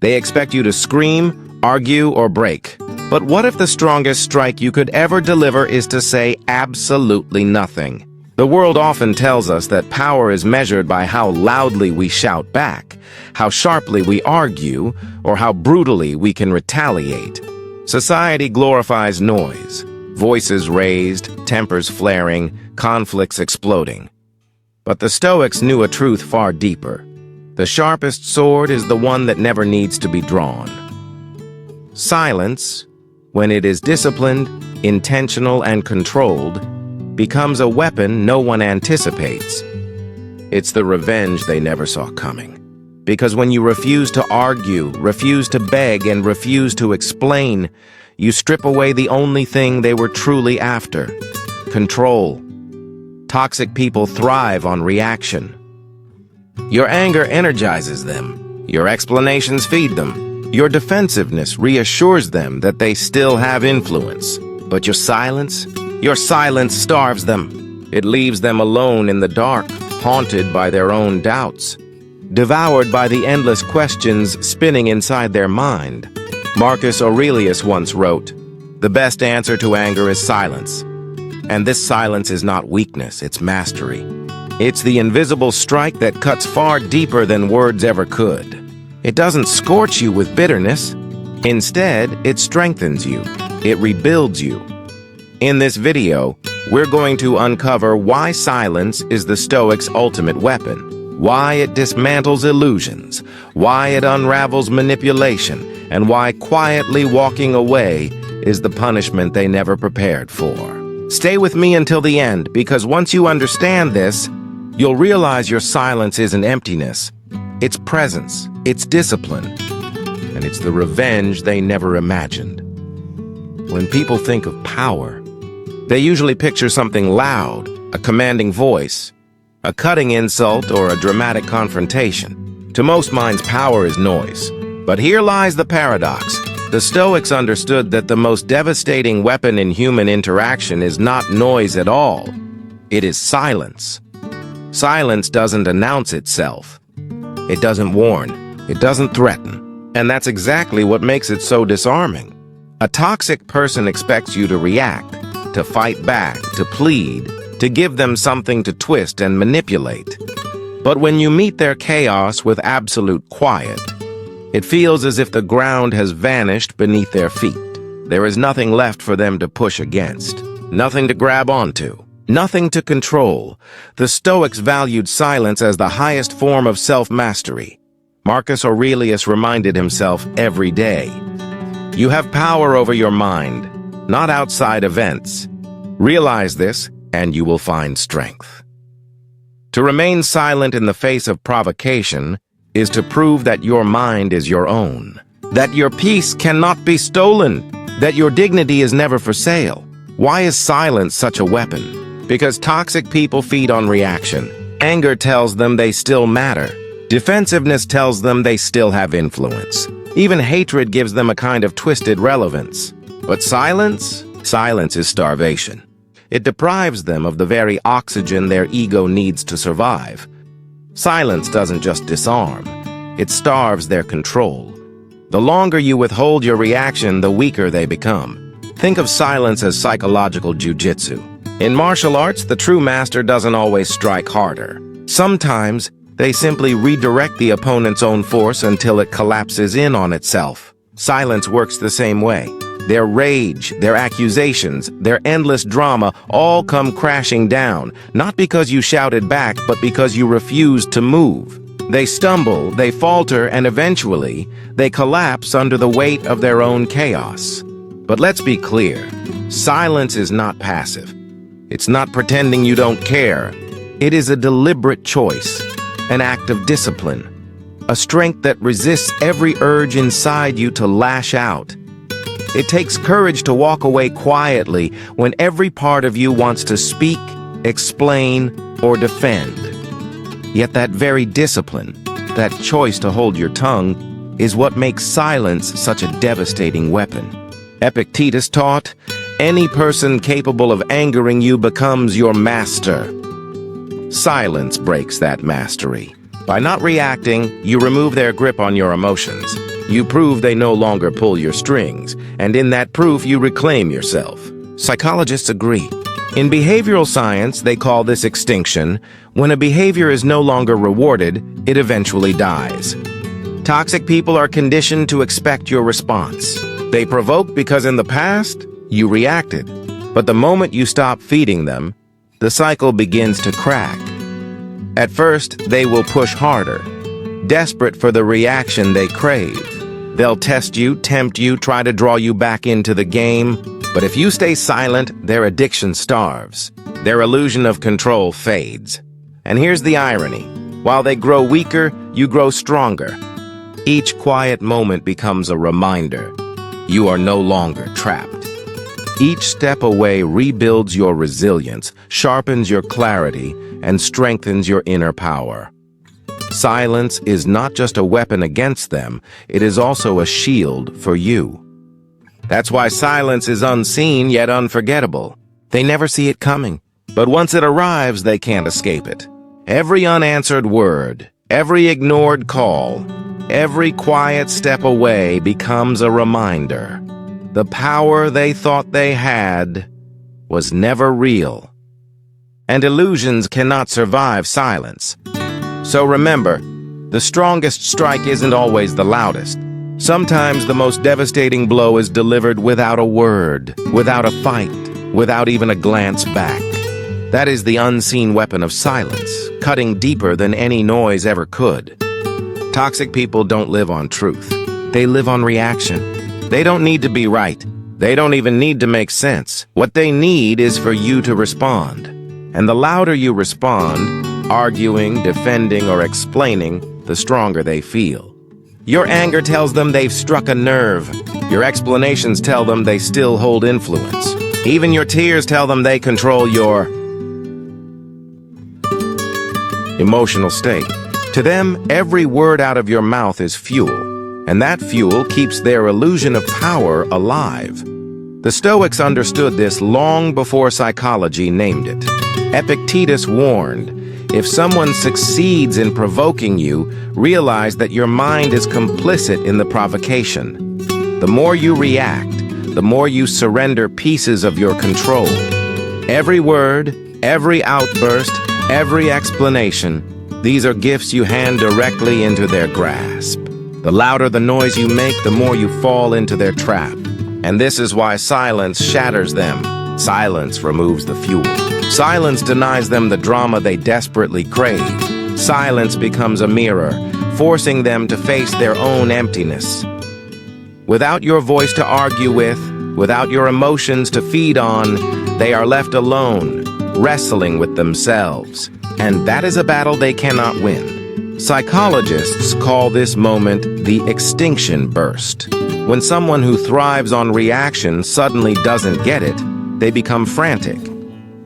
They expect you to scream, argue, or break. But what if the strongest strike you could ever deliver is to say absolutely nothing? The world often tells us that power is measured by how loudly we shout back, how sharply we argue, or how brutally we can retaliate. Society glorifies noise, voices raised, tempers flaring, conflicts exploding. But the Stoics knew a truth far deeper. The sharpest sword is the one that never needs to be drawn. Silence, when it is disciplined, intentional, and controlled, becomes a weapon no one anticipates. It's the revenge they never saw coming. Because when you refuse to argue, refuse to beg, and refuse to explain, you strip away the only thing they were truly after: control. Toxic people thrive on reaction. Your anger energizes them. Your explanations feed them. Your defensiveness reassures them that they still have influence. But your silence starves them. It leaves them alone in the dark, haunted by their own doubts, devoured by the endless questions spinning inside their mind. Marcus Aurelius once wrote, "The best answer to anger is silence." And this silence is not weakness, it's mastery. It's the invisible strike that cuts far deeper than words ever could. It doesn't scorch you with bitterness. Instead, it strengthens you. It rebuilds you. In this video, we're going to uncover why silence is the Stoics' ultimate weapon, why it dismantles illusions, why it unravels manipulation, and why quietly walking away is the punishment they never prepared for. Stay with me until the end, because once you understand this, you'll realize your silence isn't emptiness. It's presence, it's discipline, and it's the revenge they never imagined. When people think of power, they usually picture something loud, a commanding voice, a cutting insult, or a dramatic confrontation. To most minds, power is noise. But here lies the paradox. The Stoics understood that the most devastating weapon in human interaction is not noise at all. It is silence. Silence doesn't announce itself. It doesn't warn. It doesn't threaten. And that's exactly what makes it so disarming. A toxic person expects you to react, to fight back, to plead, to give them something to twist and manipulate. But when you meet their chaos with absolute quiet, it feels as if the ground has vanished beneath their feet. There is nothing left for them to push against, nothing to grab onto, nothing to control. The Stoics valued silence as the highest form of self-mastery. Marcus Aurelius reminded himself every day, "You have power over your mind, not outside events. Realize this, and you will find strength." To remain silent in the face of provocation is to prove that your mind is your own, that your peace cannot be stolen, that your dignity is never for sale. Why is silence such a weapon? Because toxic people feed on reaction. Anger tells them they still matter. Defensiveness tells them they still have influence. Even hatred gives them a kind of twisted relevance. But silence is starvation. It deprives them of the very oxygen their ego needs to survive. Silence doesn't just disarm, it starves their control. The longer you withhold your reaction, the weaker they become. Think of silence as psychological jujitsu. In martial arts, the true master doesn't always strike harder. Sometimes, they simply redirect the opponent's own force until it collapses in on itself. Silence works the same way. Their rage, their accusations, their endless drama all come crashing down, not because you shouted back, but because you refused to move. They stumble, they falter, and eventually, they collapse under the weight of their own chaos. But let's be clear, silence is not passive. It's not pretending you don't care. It is a deliberate choice, an act of discipline, a strength that resists every urge inside you to lash out. It takes courage to walk away quietly when every part of you wants to speak, explain, or defend. Yet that very discipline, that choice to hold your tongue, is what makes silence such a devastating weapon. Epictetus taught, "Any person capable of angering you becomes your master." Silence breaks that mastery. By not reacting, you remove their grip on your emotions. You prove they no longer pull your strings, and in that proof you reclaim yourself. Psychologists agree. In behavioral science, they call this extinction. When a behavior is no longer rewarded, it eventually dies. Toxic people are conditioned to expect your response. They provoke because in the past, you reacted. But the moment you stop feeding them, the cycle begins to crack. At first, they will push harder, desperate for the reaction they crave. They'll test you, tempt you, try to draw you back into the game. But if you stay silent, their addiction starves. Their illusion of control fades. And here's the irony. While they grow weaker, you grow stronger. Each quiet moment becomes a reminder. You are no longer trapped. Each step away rebuilds your resilience, sharpens your clarity, and strengthens your inner power. Silence is not just a weapon against them, it is also a shield for you. That's why silence is unseen yet unforgettable. They never see it coming, but once it arrives, they can't escape it. Every unanswered word, every ignored call, every quiet step away becomes a reminder. The power they thought they had was never real. And illusions cannot survive silence. So remember, the strongest strike isn't always the loudest. Sometimes the most devastating blow is delivered without a word, without a fight, without even a glance back. That is the unseen weapon of silence, cutting deeper than any noise ever could. Toxic people don't live on truth. They live on reaction. They don't need to be right. They don't even need to make sense. What they need is for you to respond. And the louder you respond, arguing, defending, or explaining, the stronger they feel. Your anger tells them they've struck a nerve. Your explanations tell them they still hold influence. Even your tears tell them they control your emotional state. To them, every word out of your mouth is fuel. And that fuel keeps their illusion of power alive. The Stoics understood this long before psychology named it. Epictetus warned, if someone succeeds in provoking you, realize that your mind is complicit in the provocation. The more you react, the more you surrender pieces of your control. Every word, every outburst, every explanation, these are gifts you hand directly into their grasp. The louder the noise you make, the more you fall into their trap. And this is why silence shatters them. Silence removes the fuel. Silence denies them the drama they desperately crave. Silence becomes a mirror, forcing them to face their own emptiness. Without your voice to argue with, without your emotions to feed on, they are left alone, wrestling with themselves. And that is a battle they cannot win. Psychologists call this moment the extinction burst. When someone who thrives on reaction suddenly doesn't get it, they become frantic.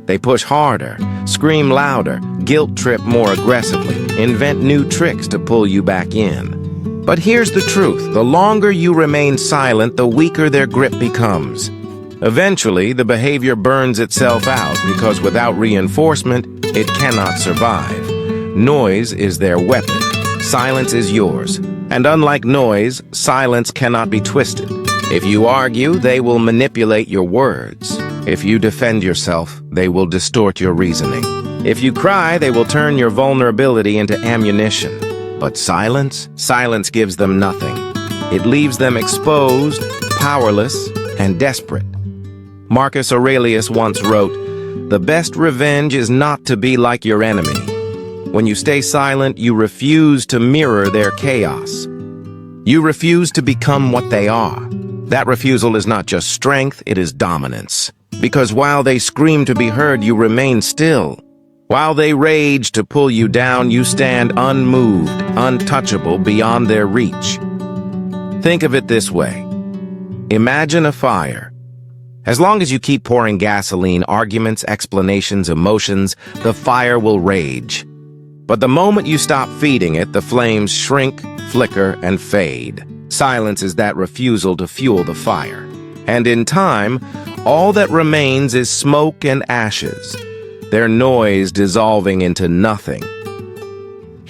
They push harder, scream louder, guilt trip more aggressively, invent new tricks to pull you back in. But here's the truth. The longer you remain silent, the weaker their grip becomes. Eventually, the behavior burns itself out because without reinforcement, it cannot survive. Noise is their weapon. Silence is yours. And unlike noise, silence cannot be twisted. If you argue, they will manipulate your words. If you defend yourself, they will distort your reasoning. If you cry, they will turn your vulnerability into ammunition. But silence gives them nothing. It leaves them exposed, powerless, and desperate. Marcus Aurelius once wrote, "The best revenge is not to be like your enemy." When you stay silent, you refuse to mirror their chaos. You refuse to become what they are. That refusal is not just strength, it is dominance. Because while they scream to be heard, you remain still. While they rage to pull you down, you stand unmoved, untouchable, beyond their reach. Think of it this way. Imagine a fire. As long as you keep pouring gasoline, arguments, explanations, emotions, the fire will rage. But the moment you stop feeding it, the flames shrink, flicker, and fade. Silence is that refusal to fuel the fire. And in time, all that remains is smoke and ashes, their noise dissolving into nothing.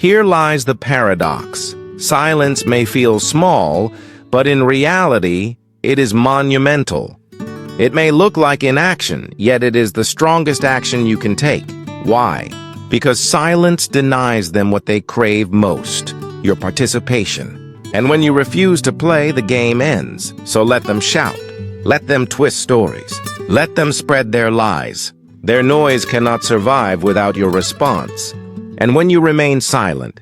Here lies the paradox. Silence may feel small, but in reality, it is monumental. It may look like inaction, yet it is the strongest action you can take. Why? Because silence denies them what they crave most, your participation. And when you refuse to play, the game ends. So let them shout. Let them twist stories. Let them spread their lies. Their noise cannot survive without your response. And when you remain silent,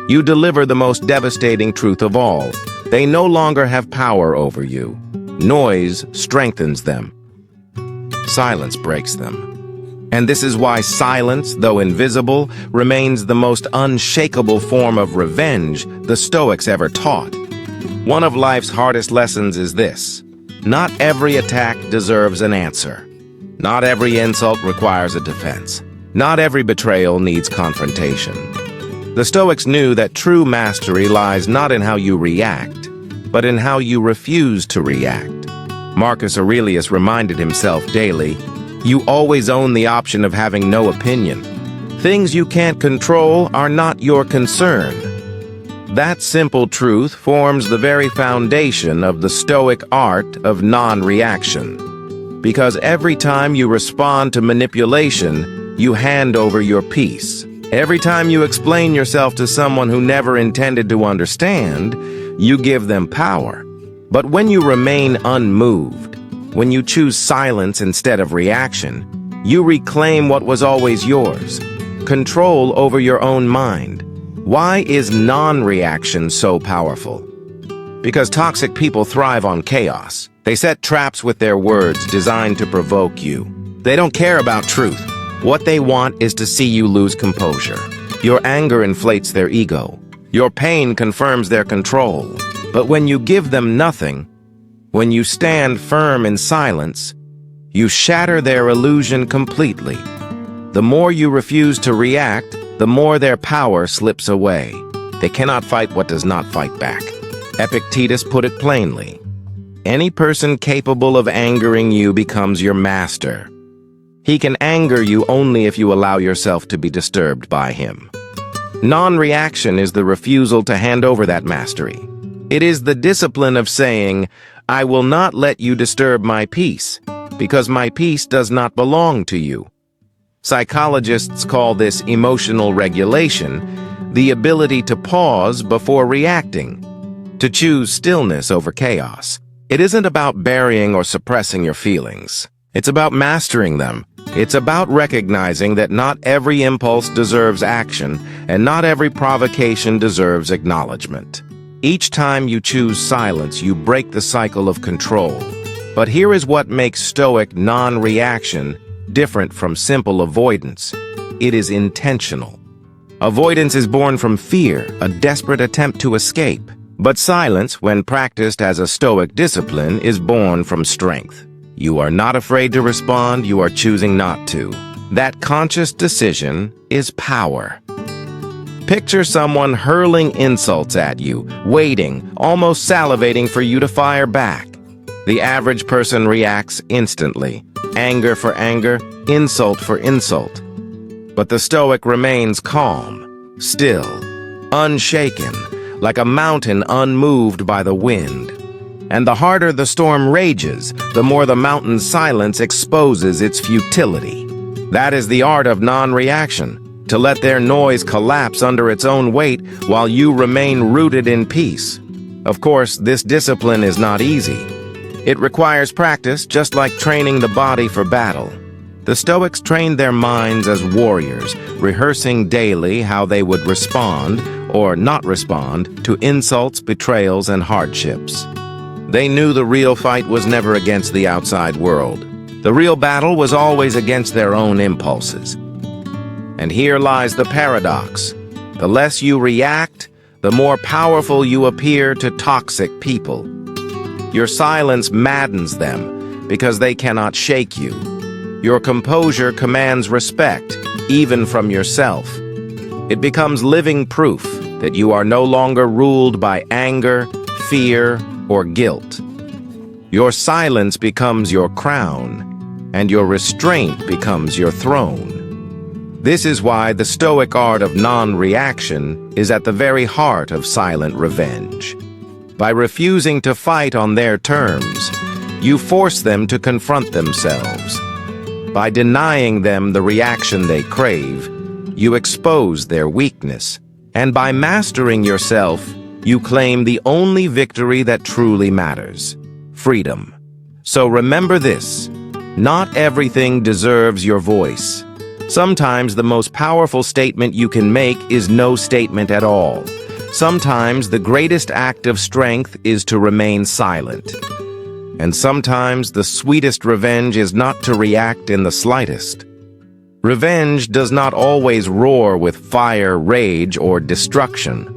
you deliver the most devastating truth of all. They no longer have power over you. Noise strengthens them. Silence breaks them. And this is why silence, though invisible, remains the most unshakable form of revenge the Stoics ever taught. One of life's hardest lessons is this: not every attack deserves an answer. Not every insult requires a defense. Not every betrayal needs confrontation. The Stoics knew that true mastery lies not in how you react, but in how you refuse to react. Marcus Aurelius reminded himself daily, "You always own the option of having no opinion. Things you can't control are not your concern." That simple truth forms the very foundation of the Stoic art of non-reaction. Because every time you respond to manipulation, you hand over your peace. Every time you explain yourself to someone who never intended to understand, you give them power. But when you remain unmoved, when you choose silence instead of reaction, you reclaim what was always yours: control over your own mind. Why is non-reaction so powerful? Because toxic people thrive on chaos. They set traps with their words designed to provoke you. They don't care about truth. What they want is to see you lose composure. Your anger inflates their ego. Your pain confirms their control. But when you give them nothing, when you stand firm in silence, you shatter their illusion completely. The more you refuse to react, the more their power slips away. They cannot fight what does not fight back. Epictetus put it plainly: any person capable of angering you becomes your master. He can anger you only if you allow yourself to be disturbed by him. Non-reaction is the refusal to hand over that mastery. It is the discipline of saying, "I will not let you disturb my peace, because my peace does not belong to you." Psychologists call this emotional regulation, the ability to pause before reacting, to choose stillness over chaos. It isn't about burying or suppressing your feelings. It's about mastering them. It's about recognizing that not every impulse deserves action, and not every provocation deserves acknowledgement. Each time you choose silence, you break the cycle of control. But here is what makes Stoic non-reaction different from simple avoidance. It is intentional. Avoidance is born from fear, a desperate attempt to escape. But silence, when practiced as a Stoic discipline, is born from strength. You are not afraid to respond, you are choosing not to. That conscious decision is power. Picture someone hurling insults at you, waiting, almost salivating for you to fire back. The average person reacts instantly. Anger for anger, insult for insult. But the Stoic remains calm, still, unshaken, like a mountain unmoved by the wind. And the harder the storm rages, the more the mountain's silence exposes its futility. That is the art of non-reaction, to let their noise collapse under its own weight while you remain rooted in peace. Of course, this discipline is not easy. It requires practice, just like training the body for battle. The Stoics trained their minds as warriors, rehearsing daily how they would respond, or not respond, to insults, betrayals, and hardships. They knew the real fight was never against the outside world. The real battle was always against their own impulses. And here lies the paradox. The less you react, the more powerful you appear to toxic people. Your silence maddens them because they cannot shake you. Your composure commands respect, even from yourself. It becomes living proof that you are no longer ruled by anger, fear, or guilt. Your silence becomes your crown, and your restraint becomes your throne. This is why the Stoic art of non-reaction is at the very heart of silent revenge. By refusing to fight on their terms, you force them to confront themselves. By denying them the reaction they crave, you expose their weakness. And by mastering yourself, you claim the only victory that truly matters: freedom. So remember this: not everything deserves your voice. Sometimes the most powerful statement you can make is no statement at all. Sometimes the greatest act of strength is to remain silent. And sometimes the sweetest revenge is not to react in the slightest. Revenge does not always roar with fire, rage, or destruction.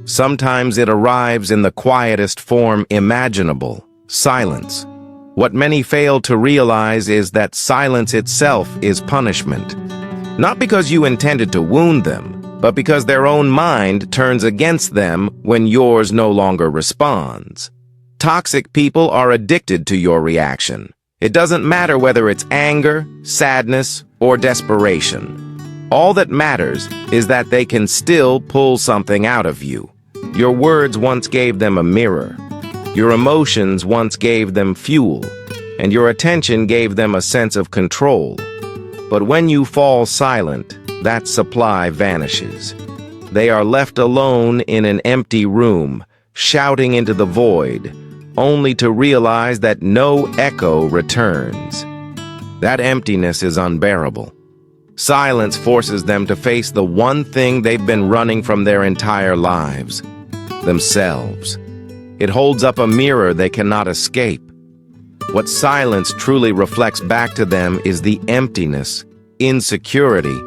Sometimes it arrives in the quietest form imaginable: silence. What many fail to realize is that silence itself is punishment. Not because you intended to wound them, but because their own mind turns against them when yours no longer responds. Toxic people are addicted to your reaction. It doesn't matter whether it's anger, sadness, or desperation. All that matters is that they can still pull something out of you. Your words once gave them a mirror. Your emotions once gave them fuel, and your attention gave them a sense of control. But when you fall silent, that supply vanishes. They are left alone in an empty room, shouting into the void, only to realize that no echo returns. That emptiness is unbearable. Silence forces them to face the one thing they've been running from their entire lives: themselves. It holds up a mirror they cannot escape. What silence truly reflects back to them is the emptiness, insecurity,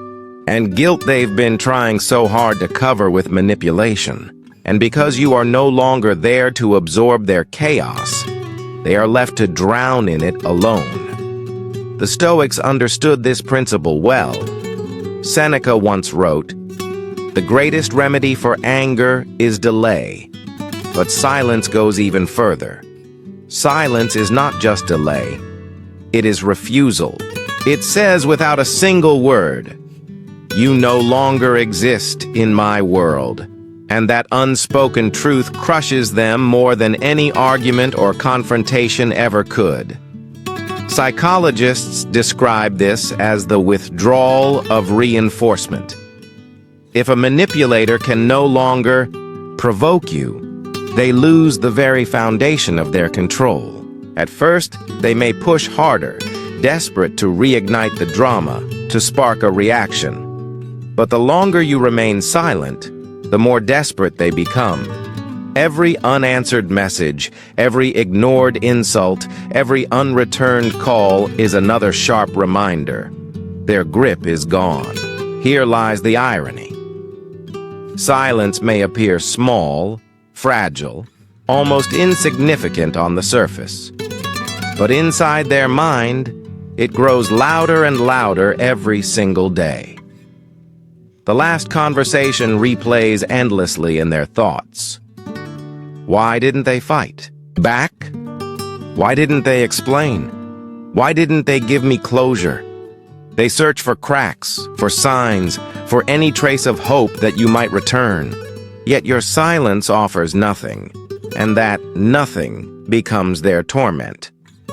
and guilt they've been trying so hard to cover with manipulation. And because you are no longer there to absorb their chaos, they are left to drown in it alone. The Stoics understood this principle well. Seneca once wrote, "The greatest remedy for anger is delay." But silence goes even further. Silence is not just delay. It is refusal. It says without a single word, "You no longer exist in my world." And that unspoken truth crushes them more than any argument or confrontation ever could. Psychologists describe this as the withdrawal of reinforcement. If a manipulator can no longer provoke you, they lose the very foundation of their control. At first, they may push harder, desperate to reignite the drama, to spark a reaction. But the longer you remain silent, the more desperate they become. Every unanswered message, every ignored insult, every unreturned call is another sharp reminder. Their grip is gone. Here lies the irony. Silence may appear small, fragile, almost insignificant on the surface. But inside their mind, it grows louder and louder every single day. The last conversation replays endlessly in their thoughts. Why didn't they fight back? Why didn't they explain? Why didn't they give me closure? They search for cracks, for signs, for any trace of hope that you might return. Yet your silence offers nothing, and that nothing becomes their torment.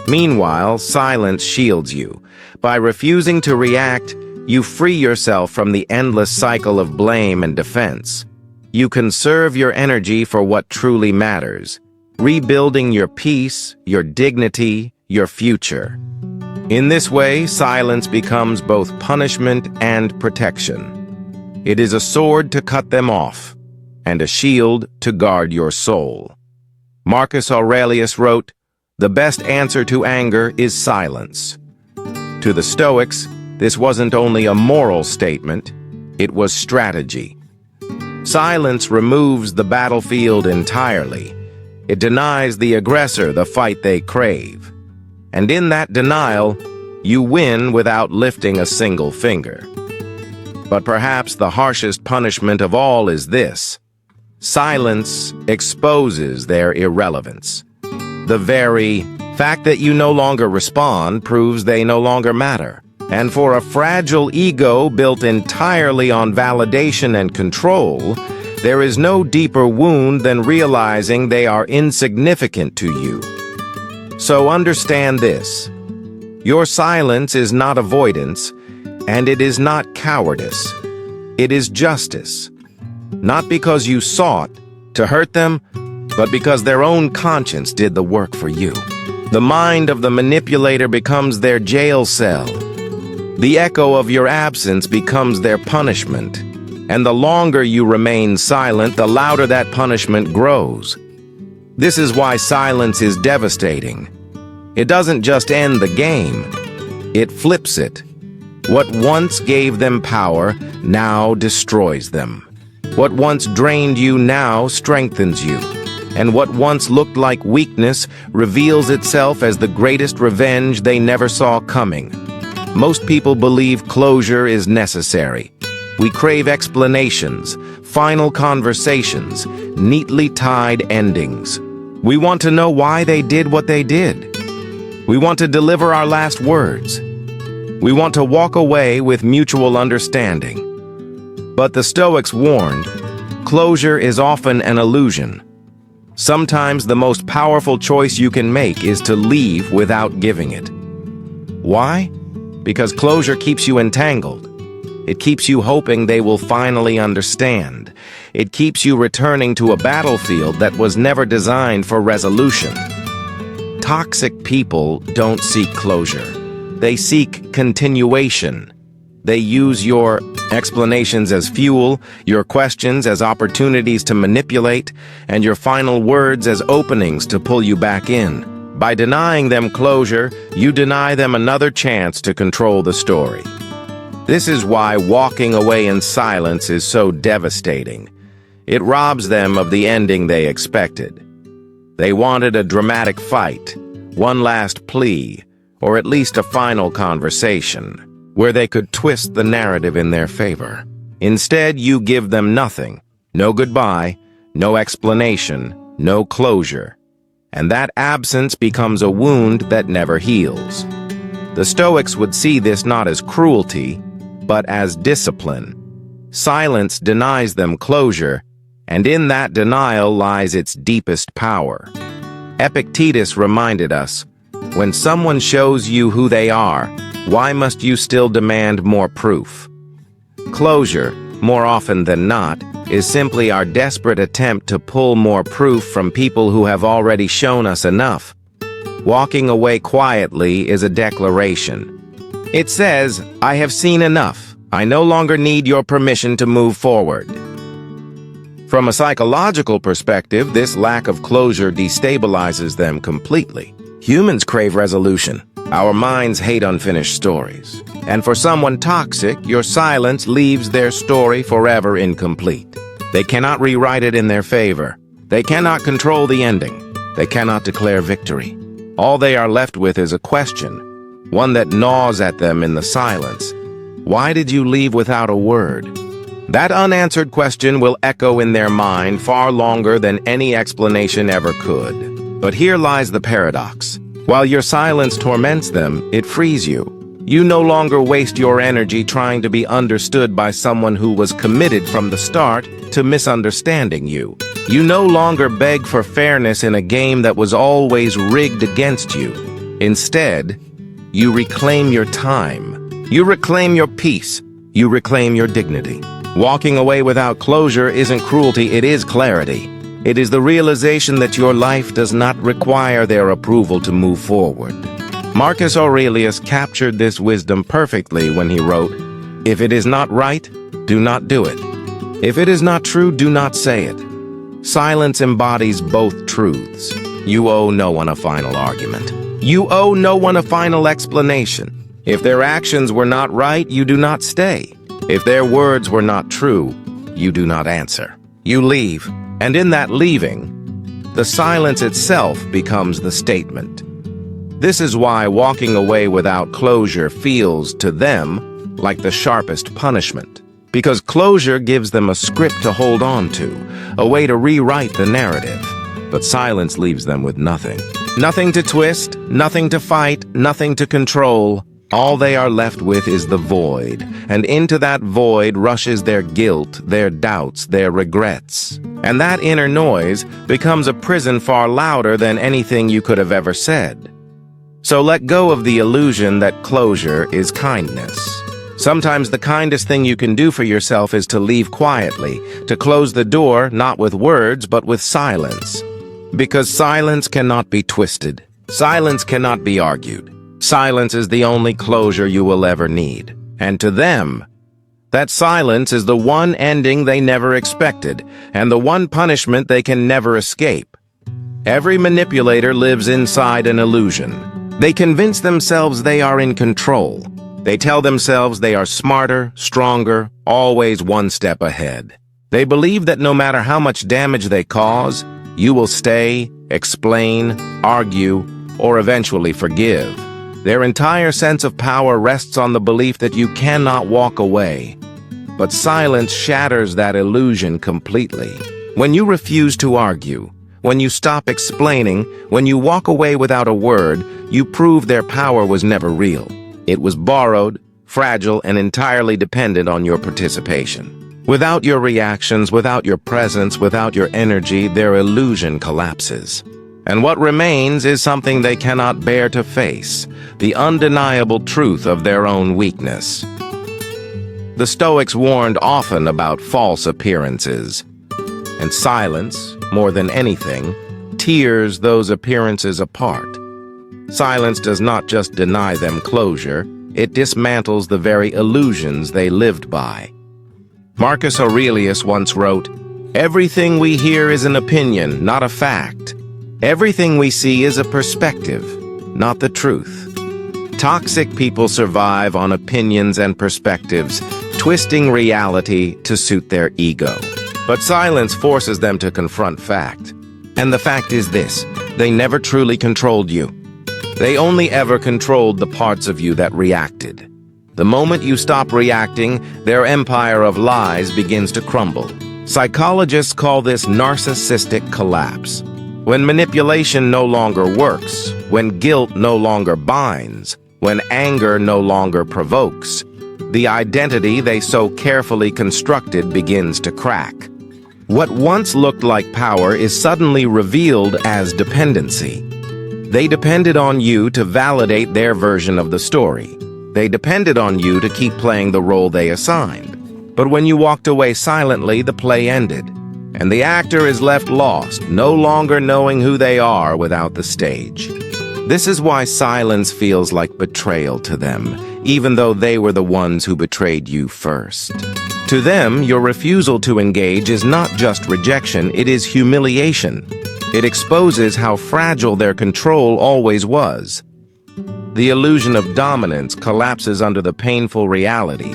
Meanwhile, silence shields you. By refusing to react, you free yourself from the endless cycle of blame and defense. You conserve your energy for what truly matters, rebuilding your peace, your dignity, your future. In this way, silence becomes both punishment and protection. It is a sword to cut them off, and a shield to guard your soul. Marcus Aurelius wrote, "The best answer to anger is silence." To the Stoics, this wasn't only a moral statement, it was strategy. Silence removes the battlefield entirely. It denies the aggressor the fight they crave. And in that denial, you win without lifting a single finger. But perhaps the harshest punishment of all is this: silence exposes their irrelevance. The very fact that you no longer respond proves they no longer matter. And for a fragile ego built entirely on validation and control, there is no deeper wound than realizing they are insignificant to you. So understand this. Your silence is not avoidance, and it is not cowardice. It is justice. Not because you sought to hurt them, but because their own conscience did the work for you. The mind of the manipulator becomes their jail cell. The echo of your absence becomes their punishment. And the longer you remain silent, the louder that punishment grows. This is why silence is devastating. It doesn't just end the game, it flips it. What once gave them power now destroys them. What once drained you now strengthens you. And what once looked like weakness reveals itself as the greatest revenge they never saw coming. Most people believe closure is necessary. We crave explanations, final conversations, neatly tied endings. We want to know why they did what they did. We want to deliver our last words. We want to walk away with mutual understanding. But the Stoics warned, closure is often an illusion. Sometimes the most powerful choice you can make is to leave without giving it. Why? Because closure keeps you entangled. It keeps you hoping they will finally understand. It keeps you returning to a battlefield that was never designed for resolution. Toxic people don't seek closure. They seek continuation. They use your explanations as fuel, your questions as opportunities to manipulate, and your final words as openings to pull you back in. By denying them closure, you deny them another chance to control the story. This is why walking away in silence is so devastating. It robs them of the ending they expected. They wanted a dramatic fight, one last plea, or at least a final conversation, where they could twist the narrative in their favor. Instead, you give them nothing. No goodbye, no explanation, no closure. And that absence becomes a wound that never heals. The Stoics would see this not as cruelty, but as discipline. Silence denies them closure, and in that denial lies its deepest power. Epictetus reminded us, when someone shows you who they are, why must you still demand more proof? Closure, more often than not, is simply our desperate attempt to pull more proof from people who have already shown us enough. Walking away quietly is a declaration. It says, I have seen enough. I no longer need your permission to move forward. From a psychological perspective, this lack of closure destabilizes them completely. Humans crave resolution. Our minds hate unfinished stories. And for someone toxic, your silence leaves their story forever incomplete. They cannot rewrite it in their favor. They cannot control the ending. They cannot declare victory. All they are left with is a question, one that gnaws at them in the silence. Why did you leave without a word? That unanswered question will echo in their mind far longer than any explanation ever could. But here lies the paradox. While your silence torments them, it frees you. You no longer waste your energy trying to be understood by someone who was committed from the start to misunderstanding you. You no longer beg for fairness in a game that was always rigged against you. Instead, you reclaim your time. You reclaim your peace. You reclaim your dignity. Walking away without closure isn't cruelty, it is clarity. It is the realization that your life does not require their approval to move forward. Marcus Aurelius captured this wisdom perfectly when he wrote, "If it is not right, do not do it. If it is not true, do not say it." Silence embodies both truths. You owe no one a final argument. You owe no one a final explanation. If their actions were not right, you do not stay. If their words were not true, you do not answer. You leave, and in that leaving, the silence itself becomes the statement. This is why walking away without closure feels, to them, like the sharpest punishment. Because closure gives them a script to hold on to, a way to rewrite the narrative. But silence leaves them with nothing. Nothing to twist, nothing to fight, nothing to control, All they are left with is the void, and into that void rushes their guilt, their doubts, their regrets. And that inner noise becomes a prison far louder than anything you could have ever said. So let go of the illusion that closure is kindness. Sometimes the kindest thing you can do for yourself is to leave quietly, to close the door not with words but with silence. Because silence cannot be twisted. Silence cannot be argued. Silence is the only closure you will ever need. And to them, that silence is the one ending they never expected, and the one punishment they can never escape. Every manipulator lives inside an illusion. They convince themselves they are in control. They tell themselves they are smarter, stronger, always one step ahead. They believe that no matter how much damage they cause, you will stay, explain, argue, or eventually forgive. Their entire sense of power rests on the belief that you cannot walk away. But silence shatters that illusion completely. When you refuse to argue, when you stop explaining, when you walk away without a word, you prove their power was never real. It was borrowed, fragile, and entirely dependent on your participation. Without your reactions, without your presence, without your energy, their illusion collapses. And what remains is something they cannot bear to face, the undeniable truth of their own weakness. The Stoics warned often about false appearances, and silence, more than anything, tears those appearances apart. Silence does not just deny them closure, it dismantles the very illusions they lived by. Marcus Aurelius once wrote, "Everything we hear is an opinion, not a fact. Everything we see is a perspective, not the truth." Toxic people survive on opinions and perspectives, twisting reality to suit their ego. But silence forces them to confront fact. And the fact is this: they never truly controlled you. They only ever controlled the parts of you that reacted. The moment you stop reacting, their empire of lies begins to crumble. Psychologists call this narcissistic collapse. When manipulation no longer works, when guilt no longer binds, when anger no longer provokes, the identity they so carefully constructed begins to crack. What once looked like power is suddenly revealed as dependency. They depended on you to validate their version of the story. They depended on you to keep playing the role they assigned. But when you walked away silently, the play ended. And the actor is left lost, no longer knowing who they are without the stage. This is why silence feels like betrayal to them, even though they were the ones who betrayed you first. To them, your refusal to engage is not just rejection, it is humiliation. It exposes how fragile their control always was. The illusion of dominance collapses under the painful reality.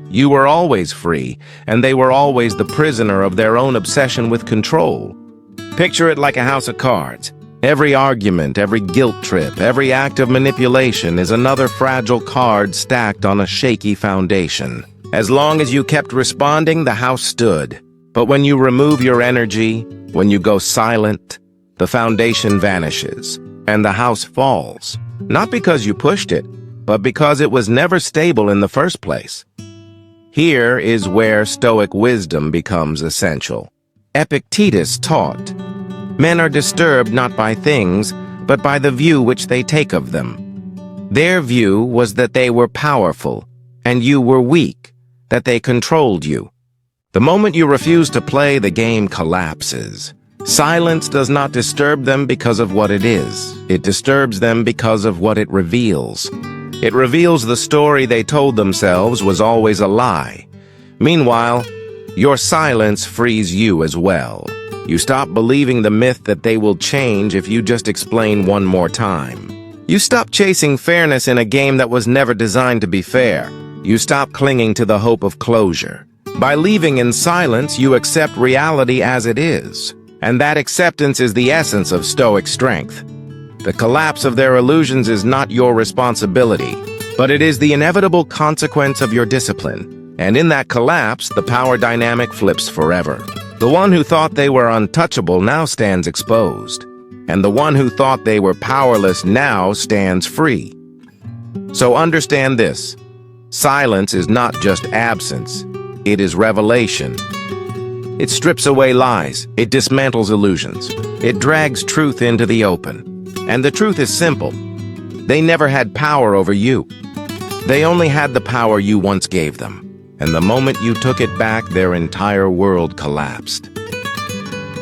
You were always free, and they were always the prisoner of their own obsession with control. Picture it like a house of cards. Every argument, every guilt trip, every act of manipulation is another fragile card stacked on a shaky foundation. As long as you kept responding, the house stood. But when you remove your energy, when you go silent, the foundation vanishes, and the house falls. Not because you pushed it, but because it was never stable in the first place. Here is where Stoic wisdom becomes essential. Epictetus taught, "Men are disturbed not by things, but by the view which they take of them." Their view was that they were powerful, and you were weak, that they controlled you. The moment you refuse to play, the game collapses. Silence does not disturb them because of what it is. It disturbs them because of what it reveals. It reveals the story they told themselves was always a lie. Meanwhile, your silence frees you as well. You stop believing the myth that they will change if you just explain one more time. You stop chasing fairness in a game that was never designed to be fair. You stop clinging to the hope of closure. By leaving in silence, you accept reality as it is. And that acceptance is the essence of Stoic strength. The collapse of their illusions is not your responsibility, but it is the inevitable consequence of your discipline. And in that collapse, the power dynamic flips forever. The one who thought they were untouchable now stands exposed. And the one who thought they were powerless now stands free. So understand this. Silence is not just absence. It is revelation. It strips away lies. It dismantles illusions. It drags truth into the open. And the truth is simple. They never had power over you. They only had the power you once gave them. And the moment you took it back, their entire world collapsed.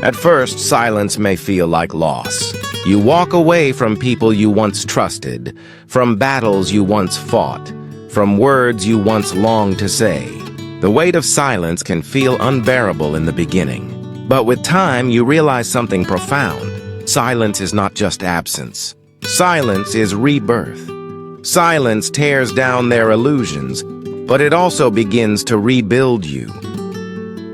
At first, silence may feel like loss. You walk away from people you once trusted, from battles you once fought, from words you once longed to say. The weight of silence can feel unbearable in the beginning. But with time, you realize something profound. Silence is not just absence. Silence is rebirth. Silence tears down their illusions, but it also begins to rebuild you.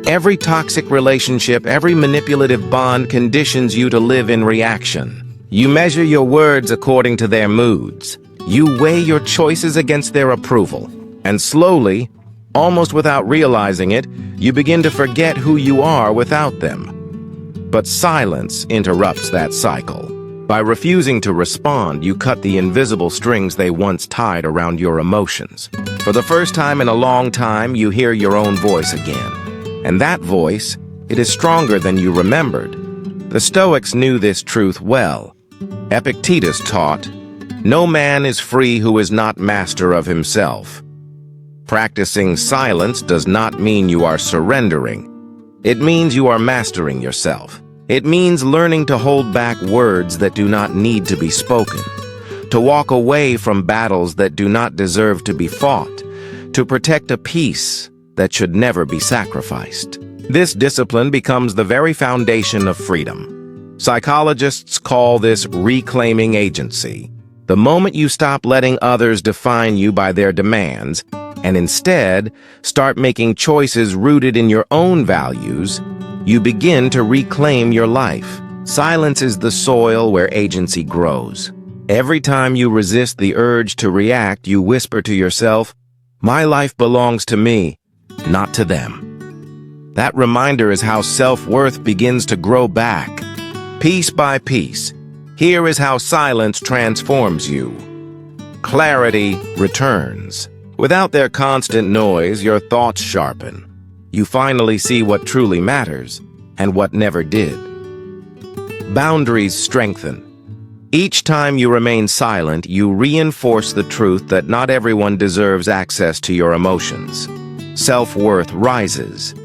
Every toxic relationship, every manipulative bond conditions you to live in reaction. You measure your words according to their moods. You weigh your choices against their approval. And slowly, almost without realizing it, you begin to forget who you are without them. But silence interrupts that cycle. By refusing to respond, you cut the invisible strings they once tied around your emotions. For the first time in a long time, you hear your own voice again. And that voice, it is stronger than you remembered. The Stoics knew this truth well. Epictetus taught, "No man is free who is not master of himself." Practicing silence does not mean you are surrendering. It means you are mastering yourself. It means learning to hold back words that do not need to be spoken, to walk away from battles that do not deserve to be fought, to protect a peace that should never be sacrificed. This discipline becomes the very foundation of freedom. Psychologists call this reclaiming agency. The moment you stop letting others define you by their demands, and instead start making choices rooted in your own values, you begin to reclaim your life. Silence is the soil where agency grows. Every time you resist the urge to react, you whisper to yourself, "My life belongs to me, not to them." That reminder is how self-worth begins to grow back, piece by piece. Here is how silence transforms you. Clarity returns. Without their constant noise, your thoughts sharpen. You finally see what truly matters and what never did. Boundaries strengthen. Each time you remain silent, you reinforce the truth that not everyone deserves access to your emotions. Self-worth rises.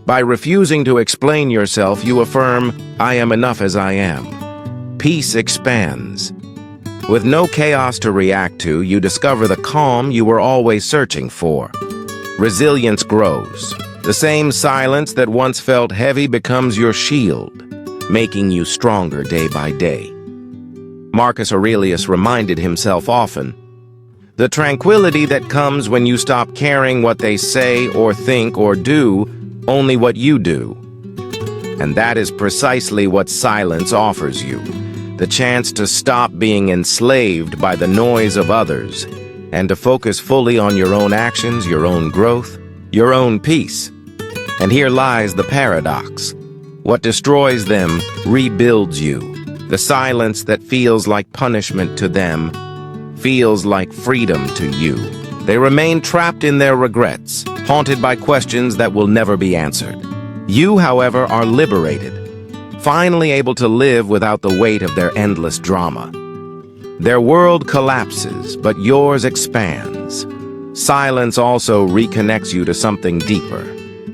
By refusing to explain yourself, you affirm, "I am enough as I am." Peace expands. With no chaos to react to, you discover the calm you were always searching for. Resilience grows. The same silence that once felt heavy becomes your shield, making you stronger day by day. Marcus Aurelius reminded himself often, "The tranquility that comes when you stop caring what they say or think or do, only what you do." And that is precisely what silence offers you. The chance to stop being enslaved by the noise of others and to focus fully on your own actions, your own growth, your own peace. And here lies the paradox. What destroys them rebuilds you. The silence that feels like punishment to them feels like freedom to you. They remain trapped in their regrets, haunted by questions that will never be answered. You, however, are liberated, finally able to live without the weight of their endless drama. Their world collapses, but yours expands. Silence also reconnects you to something deeper,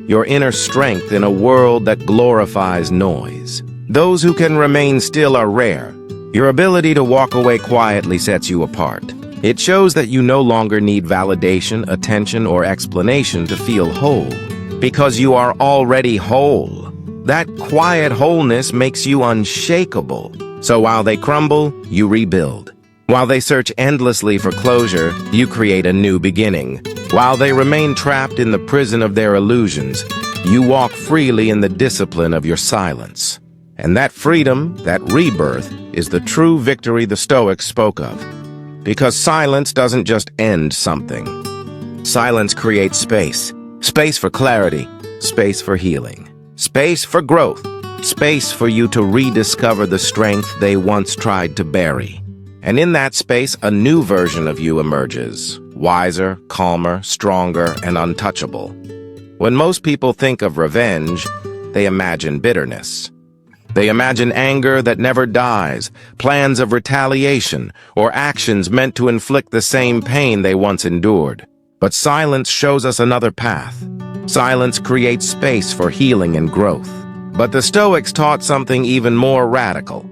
your inner strength in a world that glorifies noise. Those who can remain still are rare. Your ability to walk away quietly sets you apart. It shows that you no longer need validation, attention, or explanation to feel whole, because you are already whole. That quiet wholeness makes you unshakable. So while they crumble, you rebuild. While they search endlessly for closure, you create a new beginning. While they remain trapped in the prison of their illusions, you walk freely in the discipline of your silence. And that freedom, that rebirth, is the true victory the Stoics spoke of. Because silence doesn't just end something. Silence creates space. Space for clarity. Space for healing. Space for growth. Space for you to rediscover the strength they once tried to bury. And in that space, a new version of you emerges, wiser, calmer, stronger, and untouchable. When most people think of revenge, they imagine bitterness. They imagine anger that never dies, plans of retaliation, or actions meant to inflict the same pain they once endured. But silence shows us another path. Silence creates space for healing and growth. But the Stoics taught something even more radical.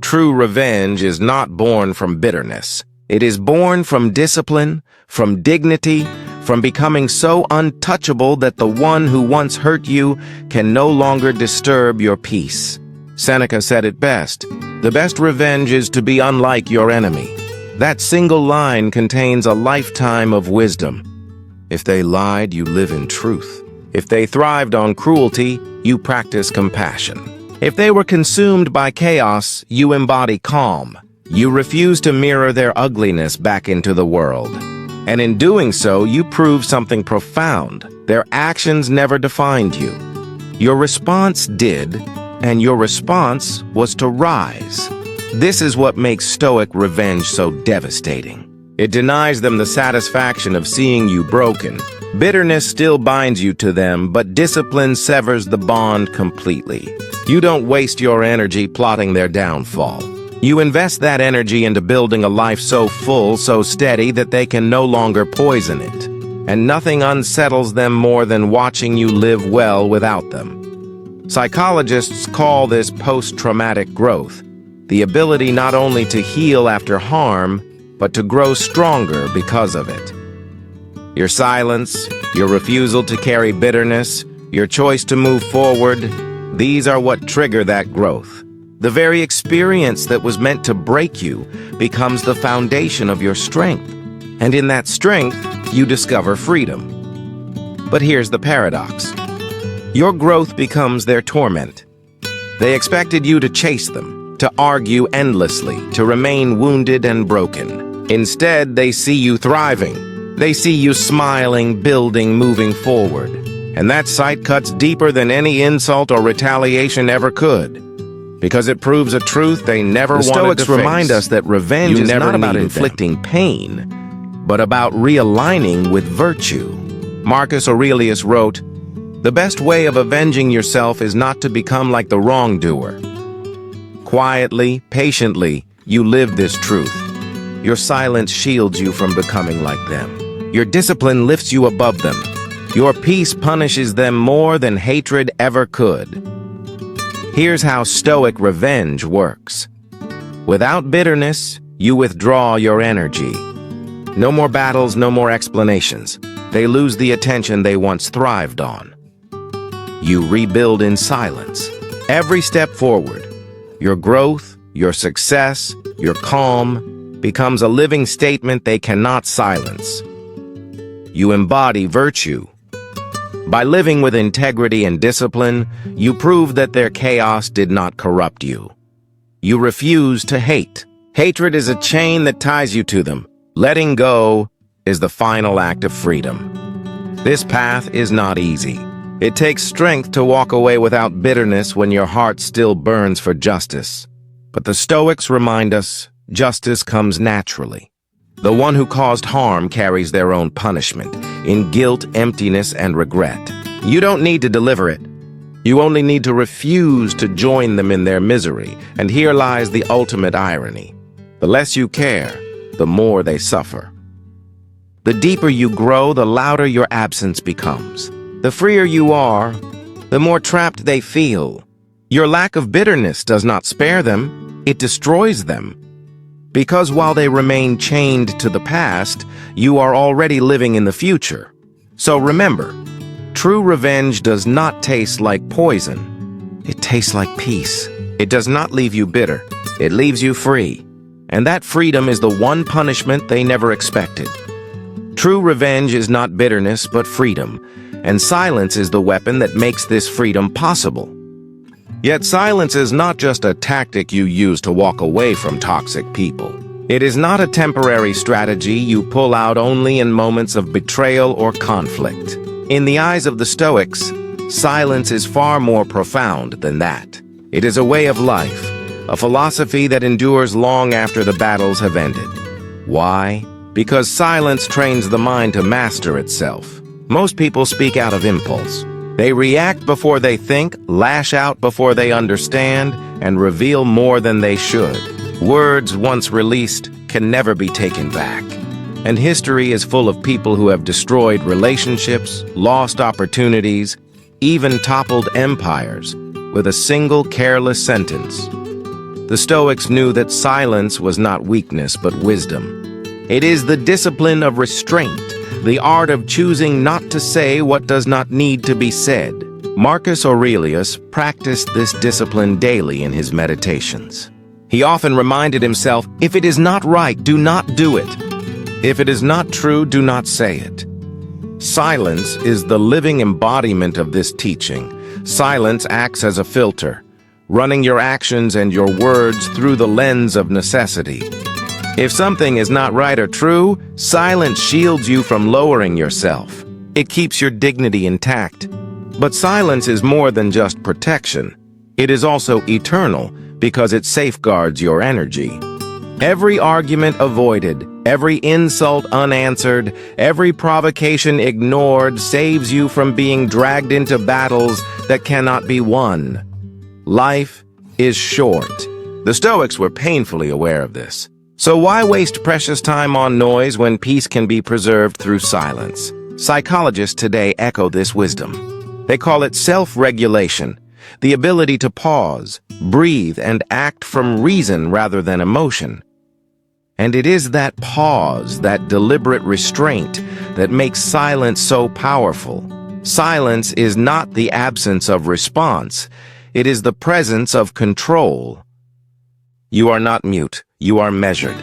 True revenge is not born from bitterness. It is born from discipline, from dignity, from becoming so untouchable that the one who once hurt you can no longer disturb your peace. Seneca said it best, "The best revenge is to be unlike your enemy." That single line contains a lifetime of wisdom. If they lied, you live in truth. If they thrived on cruelty, you practice compassion. If they were consumed by chaos, you embody calm. You refuse to mirror their ugliness back into the world. And in doing so, you prove something profound. Their actions never defined you. Your response did, and your response was to rise. This is what makes Stoic revenge so devastating. It denies them the satisfaction of seeing you broken. Bitterness still binds you to them, but discipline severs the bond completely. You don't waste your energy plotting their downfall. You invest that energy into building a life so full, so steady, that they can no longer poison it. And nothing unsettles them more than watching you live well without them. Psychologists call this post-traumatic growth, the ability not only to heal after harm, but to grow stronger because of it. Your silence, your refusal to carry bitterness, your choice to move forward, these are what trigger that growth. The very experience that was meant to break you becomes the foundation of your strength. And in that strength, you discover freedom. But here's the paradox. Your growth becomes their torment. They expected you to chase them, to argue endlessly, to remain wounded and broken. Instead, they see you thriving. They see you smiling, building, moving forward. And that sight cuts deeper than any insult or retaliation ever could. Because it proves a truth they never wanted to face. The Stoics remind us that revenge is not about inflicting pain, but about realigning with virtue. Marcus Aurelius wrote, "The best way of avenging yourself is not to become like the wrongdoer." Quietly, patiently, you live this truth. Your silence shields you from becoming like them. Your discipline lifts you above them. Your peace punishes them more than hatred ever could. Here's how Stoic revenge works. Without bitterness, you withdraw your energy. No more battles, no more explanations. They lose the attention they once thrived on. You rebuild in silence. Every step forward, your growth, your success, your calm, becomes a living statement they cannot silence. You embody virtue. By living with integrity and discipline, you prove that their chaos did not corrupt you. You refuse to hate. Hatred is a chain that ties you to them. Letting go is the final act of freedom. This path is not easy. It takes strength to walk away without bitterness when your heart still burns for justice. But the Stoics remind us, justice comes naturally. The one who caused harm carries their own punishment, in guilt, emptiness, and regret. You don't need to deliver it. You only need to refuse to join them in their misery, and here lies the ultimate irony. The less you care, the more they suffer. The deeper you grow, the louder your absence becomes. The freer you are, the more trapped they feel. Your lack of bitterness does not spare them, it destroys them. Because while they remain chained to the past, you are already living in the future. So remember, true revenge does not taste like poison. It tastes like peace. It does not leave you bitter. It leaves you free. And that freedom is the one punishment they never expected. True revenge is not bitterness, but freedom. And silence is the weapon that makes this freedom possible. Yet silence is not just a tactic you use to walk away from toxic people. It is not a temporary strategy you pull out only in moments of betrayal or conflict. In the eyes of the Stoics, silence is far more profound than that. It is a way of life, a philosophy that endures long after the battles have ended. Why? Because silence trains the mind to master itself. Most people speak out of impulse. They react before they think, lash out before they understand, and reveal more than they should. Words once released can never be taken back. And history is full of people who have destroyed relationships, lost opportunities, even toppled empires with a single careless sentence. The Stoics knew that silence was not weakness but wisdom. It is the discipline of restraint, the art of choosing not to say what does not need to be said. Marcus Aurelius practiced this discipline daily in his meditations. He often reminded himself, if it is not right, do not do it. If it is not true, do not say it. Silence is the living embodiment of this teaching. Silence acts as a filter, running your actions and your words through the lens of necessity. If something is not right or true, silence shields you from lowering yourself. It keeps your dignity intact. But silence is more than just protection. It is also eternal because it safeguards your energy. Every argument avoided, every insult unanswered, every provocation ignored saves you from being dragged into battles that cannot be won. Life is short. The Stoics were painfully aware of this. So why waste precious time on noise when peace can be preserved through silence? Psychologists today echo this wisdom. They call it self-regulation, the ability to pause, breathe, and act from reason rather than emotion. And it is that pause, that deliberate restraint, that makes silence so powerful. Silence is not the absence of response. It is the presence of control. You are not mute. You are measured.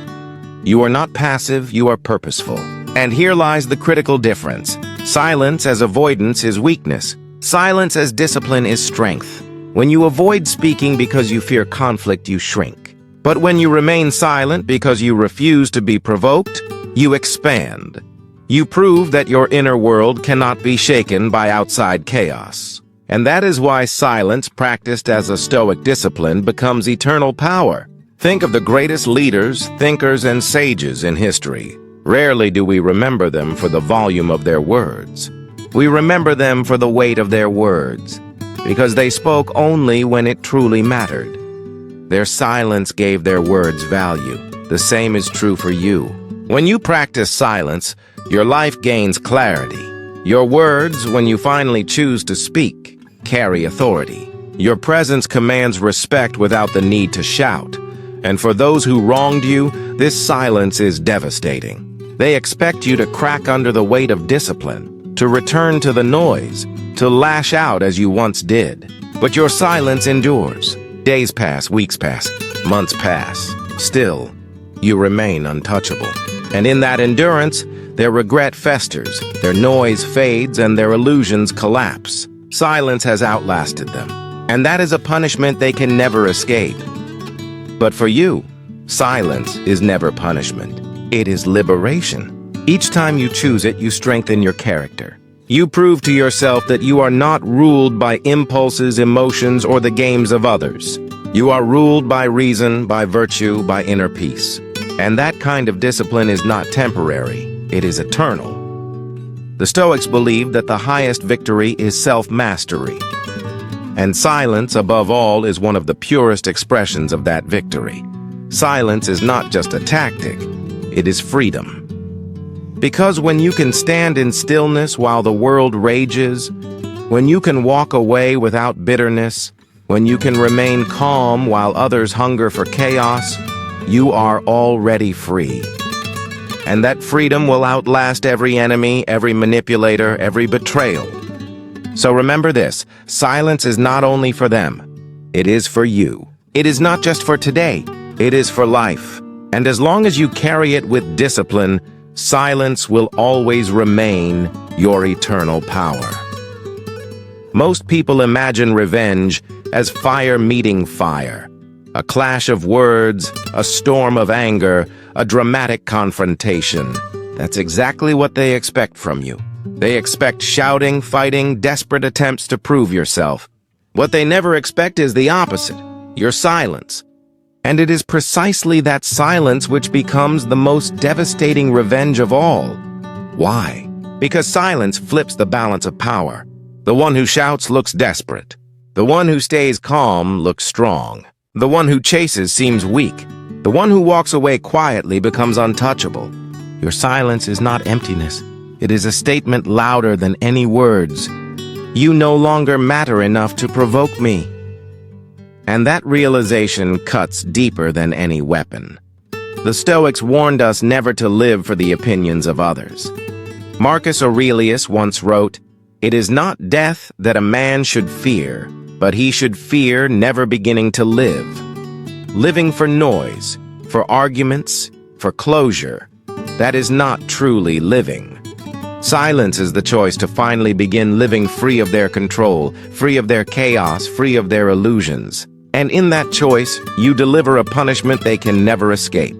You are not passive. You are purposeful. And here lies the critical difference. Silence as avoidance is weakness. Silence as discipline is strength. When you avoid speaking because you fear conflict, you shrink. But when you remain silent because you refuse to be provoked, you expand. You prove that your inner world cannot be shaken by outside chaos. And that is why silence, practiced as a Stoic discipline, becomes eternal power. Think of the greatest leaders, thinkers, and sages in history. Rarely do we remember them for the volume of their words. We remember them for the weight of their words, because they spoke only when it truly mattered. Their silence gave their words value. The same is true for you. When you practice silence, your life gains clarity. Your words, when you finally choose to speak, carry authority. Your presence commands respect without the need to shout. And for those who wronged you, this silence is devastating. They expect you to crack under the weight of discipline, to return to the noise, to lash out as you once did. But your silence endures. Days pass, weeks pass, months pass. Still, you remain untouchable. And in that endurance, their regret festers, their noise fades, and their illusions collapse. Silence has outlasted them. And that is a punishment they can never escape. But for you, silence is never punishment. It is liberation. Each time you choose it, you strengthen your character. You prove to yourself that you are not ruled by impulses, emotions, or the games of others. You are ruled by reason, by virtue, by inner peace. And that kind of discipline is not temporary. It is eternal. The Stoics believed that the highest victory is self-mastery. And silence, above all, is one of the purest expressions of that victory. Silence is not just a tactic. It is freedom. Because when you can stand in stillness while the world rages, when you can walk away without bitterness, when you can remain calm while others hunger for chaos, you are already free. And that freedom will outlast every enemy, every manipulator, every betrayal. So remember this, silence is not only for them, it is for you. It is not just for today, it is for life. And as long as you carry it with discipline, silence will always remain your eternal power. Most people imagine revenge as fire meeting fire. A clash of words, a storm of anger, a dramatic confrontation. That's exactly what they expect from you. They expect shouting, fighting, desperate attempts to prove yourself. What they never expect is the opposite, your silence. And it is precisely that silence which becomes the most devastating revenge of all. Why? Because silence flips the balance of power. The one who shouts looks desperate. The one who stays calm looks strong. The one who chases seems weak. The one who walks away quietly becomes untouchable. Your silence is not emptiness. It is a statement louder than any words. You no longer matter enough to provoke me. And that realization cuts deeper than any weapon. The Stoics warned us never to live for the opinions of others. Marcus Aurelius once wrote, "It is not death that a man should fear, but he should fear never beginning to live." Living for noise, for arguments, for closure, that is not truly living. Silence is the choice to finally begin living free of their control, free of their chaos, free of their illusions. And in that choice, you deliver a punishment they can never escape.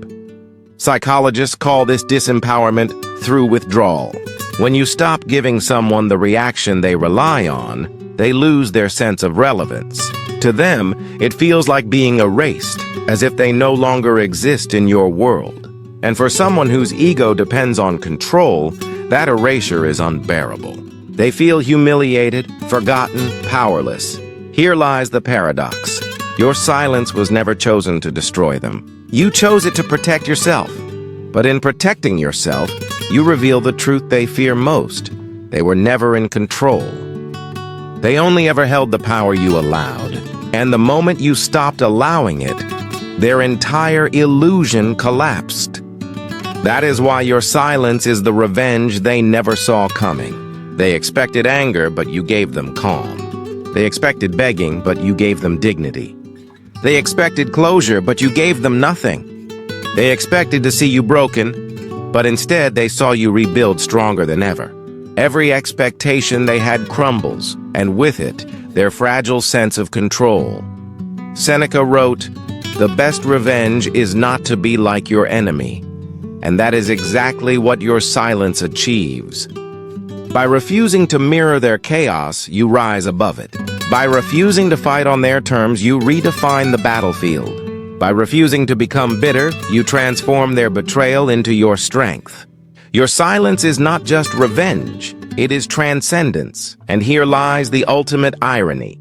Psychologists call this disempowerment through withdrawal. When you stop giving someone the reaction they rely on, they lose their sense of relevance. To them, it feels like being erased, as if they no longer exist in your world. And for someone whose ego depends on control, that erasure is unbearable. They feel humiliated, forgotten, powerless. Here lies the paradox. Your silence was never chosen to destroy them. You chose it to protect yourself. But in protecting yourself, you reveal the truth they fear most. They were never in control. They only ever held the power you allowed. And the moment you stopped allowing it, their entire illusion collapsed. That is why your silence is the revenge they never saw coming. They expected anger, but you gave them calm. They expected begging, but you gave them dignity. They expected closure, but you gave them nothing. They expected to see you broken, but instead they saw you rebuild stronger than ever. Every expectation they had crumbles, and with it, their fragile sense of control. Seneca wrote, "The best revenge is not to be like your enemy." And that is exactly what your silence achieves. By refusing to mirror their chaos, you rise above it. By refusing to fight on their terms, you redefine the battlefield. By refusing to become bitter, you transform their betrayal into your strength. Your silence is not just revenge, it is transcendence. And here lies the ultimate irony.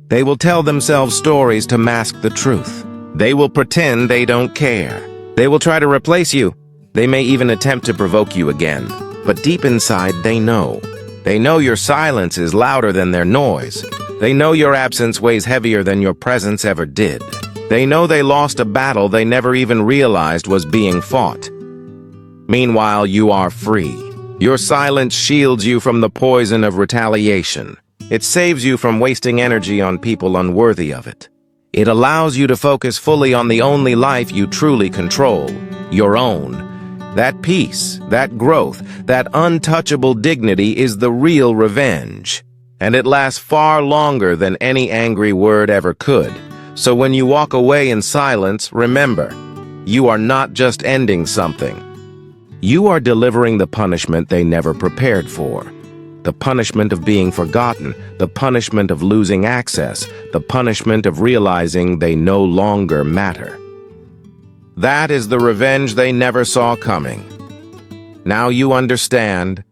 They will tell themselves stories to mask the truth. They will pretend they don't care. They will try to replace you. They may even attempt to provoke you again. But deep inside, they know. They know your silence is louder than their noise. They know your absence weighs heavier than your presence ever did. They know they lost a battle they never even realized was being fought. Meanwhile, you are free. Your silence shields you from the poison of retaliation. It saves you from wasting energy on people unworthy of it. It allows you to focus fully on the only life you truly control, your own. That peace, that growth, that untouchable dignity is the real revenge. And it lasts far longer than any angry word ever could. So when you walk away in silence, remember, you are not just ending something. You are delivering the punishment they never prepared for. The punishment of being forgotten, the punishment of losing access, the punishment of realizing they no longer matter. That is the revenge they never saw coming. Now you understand,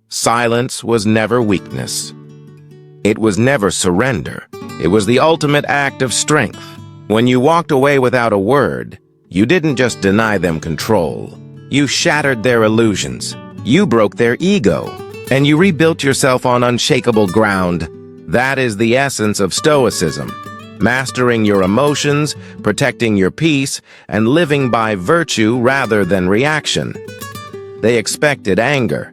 silence was never weakness. It was never surrender. It was the ultimate act of strength. When you walked away without a word, you didn't just deny them control. You shattered their illusions. You broke their ego. And you rebuilt yourself on unshakable ground. That is the essence of Stoicism. Mastering your emotions, protecting your peace, and living by virtue rather than reaction. They expected anger.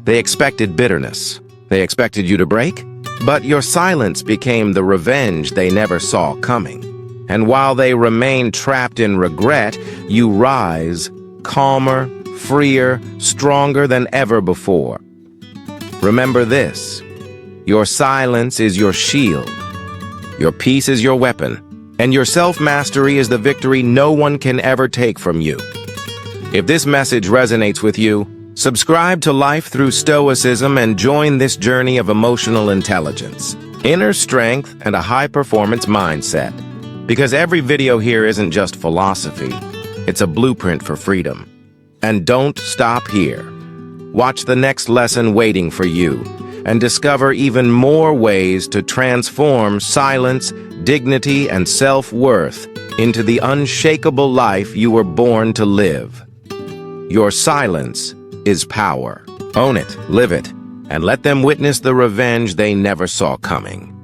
They expected bitterness. They expected you to break. But your silence became the revenge they never saw coming. And while they remained trapped in regret, you rise, calmer, freer, stronger than ever before. Remember this, your silence is your shield. Your peace is your weapon, and your self-mastery is the victory no one can ever take from you. If this message resonates with you, subscribe to Life Through Stoicism and join this journey of emotional intelligence, inner strength, and a high-performance mindset. Because every video here isn't just philosophy, it's a blueprint for freedom. And don't stop here. Watch the next lesson waiting for you and discover even more ways to transform silence, dignity, and self-worth into the unshakable life you were born to live. Your silence is power. Own it, live it, and let them witness the revenge they never saw coming.